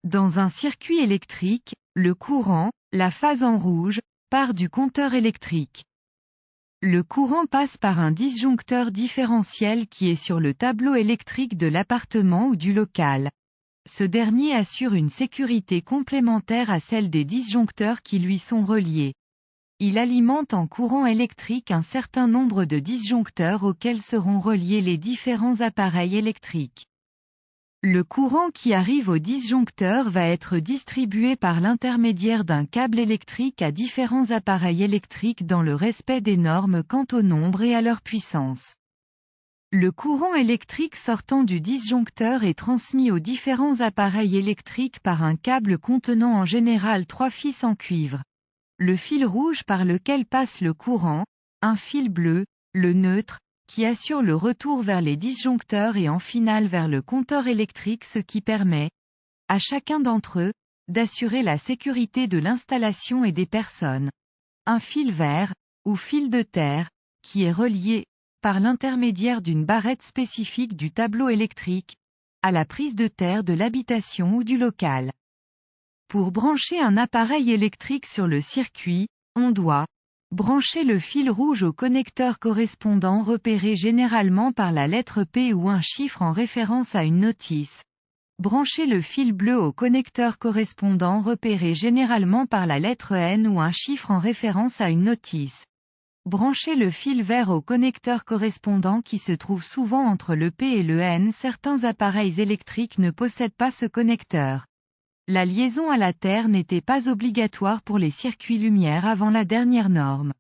Dans un circuit électrique, le courant, la phase en rouge, part du compteur électrique. Le courant passe par un disjoncteur différentiel qui est sur le tableau électrique de l'appartement ou du local. Ce dernier assure une sécurité complémentaire à celle des disjoncteurs qui lui sont reliés. Il alimente en courant électrique un certain nombre de disjoncteurs auxquels seront reliés les différents appareils électriques. Le courant qui arrive au disjoncteur va être distribué par l'intermédiaire d'un câble électrique à différents appareils électriques dans le respect des normes quant au nombre et à leur puissance. Le courant électrique sortant du disjoncteur est transmis aux différents appareils électriques par un câble contenant en général 3 fils en cuivre. Le fil rouge par lequel passe le courant, un fil bleu, le neutre, qui assure le retour vers les disjoncteurs et en finale vers le compteur électrique, ce qui permet, à chacun d'entre eux, d'assurer la sécurité de l'installation et des personnes. Un fil vert, ou fil de terre, qui est relié, par l'intermédiaire d'une barrette spécifique du tableau électrique, à la prise de terre de l'habitation ou du local. Pour brancher un appareil électrique sur le circuit, on doit brancher le fil rouge au connecteur correspondant repéré généralement par la lettre P ou un chiffre en référence à une notice. Brancher le fil bleu au connecteur correspondant repéré généralement par la lettre N ou un chiffre en référence à une notice. Brancher le fil vert au connecteur correspondant qui se trouve souvent entre le P et le N. Certains appareils électriques ne possèdent pas ce connecteur. La liaison à la terre n'était pas obligatoire pour les circuits lumière avant la dernière norme.